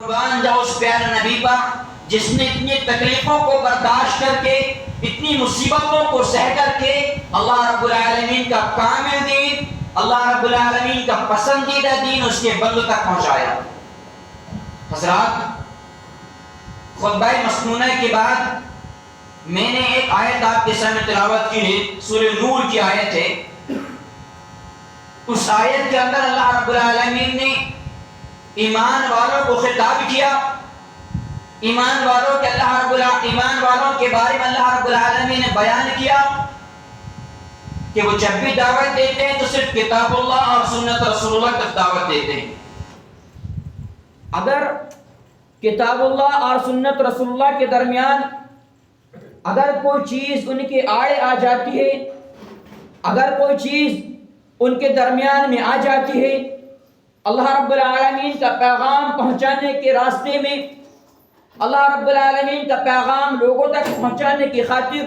قربان جاؤ اس پیارے نبی پر جس نے اتنی تکلیفوں کو برداشت کر کے اتنی مصیبتوں کو سہ کر کے اللہ رب العالمین کا کامل دین، اللہ رب العالمین کا پسندیدہ دین اس کے بندوں تک پہنچایا۔ حضرات، خطبہ مسنونہ کے بعد میں نے ایک آیت آپ کے سامنے تلاوت کی ہے، سورہ نور کی آیت ہے۔ اس آیت کے اندر اللہ رب العالمین نے ایمان والوں کو خطاب کیا، ایمان والوں کے ایمان والوں کے بارے میں اللہ رب العالمین نے بیان کیا کہ وہ جب بھی دعوت دیتے ہیں تو صرف کتاب اللہ اور سنت رسول اللہ تک دعوت دیتے ہیں۔ اگر کتاب اللہ اور سنت رسول اللہ کے درمیان اگر کوئی چیز ان کے آڑے آ جاتی ہے، اگر کوئی چیز ان کے درمیان میں آ جاتی ہے، اللہ رب العالمین کا پیغام پہنچانے کے راستے میں، اللہ رب العالمین کا پیغام لوگوں تک پہنچانے کی خاطر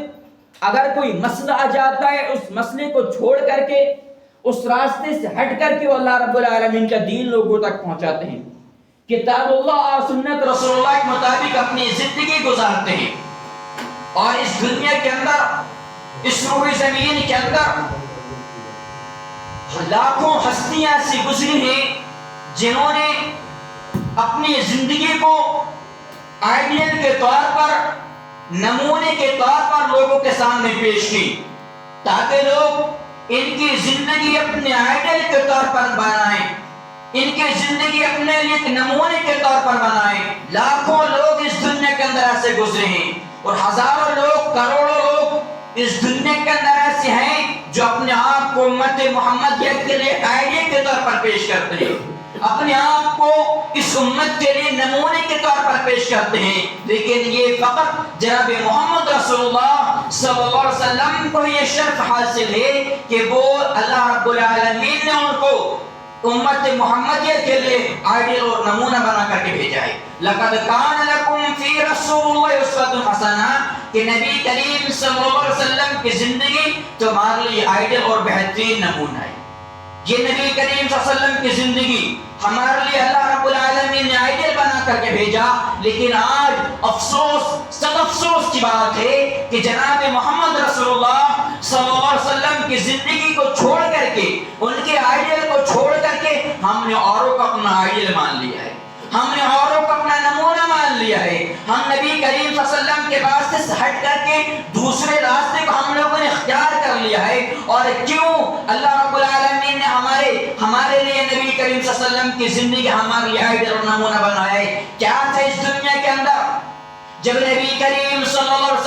اگر کوئی مسئلہ آ جاتا ہے، اس مسئلے کو چھوڑ کر کے اس راستے سے ہٹ کر کے وہ اللہ رب العالمین کا دین لوگوں تک پہنچاتے ہیں، کتاب اللہ اور سنت رسول اللہ کے مطابق اپنی زندگی گزارتے ہیں۔ اور اس دنیا کے اندر، اس روح زمین کے اندر لاکھوں ہستیاں سے گزری ہیں جنہوں نے اپنی زندگی کو آئیڈیل کے طور پر، نمونے کے طور پر لوگوں کے سامنے پیش کی تاکہ لوگ ان کی زندگی اپنے آئیڈیل کے طور پر بنائیں، ان کی زندگی اپنے لیے ایک نمونے کے طور پر بنائیں۔ لاکھوں لوگ اس دنیا کے اندر ایسے گزرے ہیں اور ہزاروں لوگ، کروڑوں لوگ اس دنیا کے اندر ایسے ہیں جو اپنے آپ کو امت محمدیت کے لیے آئیڈیل کے طور پر پیش کرتے ہیں، اپنے آپ کو اس امت کے لیے نمونے کے طور پر پیش کرتے ہیں، لیکن یہ فقط جناب محمد رسول اللہ صلی اللہ علیہ وسلم کو یہ شرف حاصل ہے کہ وہ اللہ رب العالمین نے ان کو امت محمدیہ کے لیے آئیڈیل اور نمونہ بنا کر کے بھیجا ہے۔ لَقَدْ كَانَ لَكُمْ فِي رَسُولِ اللَّهِ أُسْوَةٌ حَسَنَةٌ کہ نبی کریم صلی اللہ علیہ وسلم کی زندگی تمہارے لیے آئیڈیل اور بہترین نمونہ ہے۔ یہ نبی کریم صلی اللہ علیہ وسلم کی زندگی ہمارے لیے اللہ رب العالمین نے آئیڈیل بنا کر کے بھیجا، لیکن آج افسوس، سخت افسوس کی بات ہے کہ جناب محمد رسول اللہ صلی اللہ علیہ وسلم کی زندگی کو چھوڑ کر کے، ان کے آئیڈیل کو چھوڑ کر کے ہم نے اوروں کو اپنا آئیڈیل مان لیا ہے، ہم نے اوروں کو اپنا نمونہ مان لیا ہے۔ ہم نبی کریم صلی اللہ علیہ وسلم کے راستے سے ہٹ کر کے دوسرے راستے کو ہم لوگوں نے اختیار کر لیا ہے۔ اور کیوں؟ اللہ رب العالمین نے ہمارے لیے نبی کریم صلی اللہ علیہ وسلم کی زندگی ہمارے لیے آئیڈیل اور نمونہ بنایا ہے۔ کیا تھا اس دنیا کے اندر؟ جب نبی کریم صلی اللہ علیہ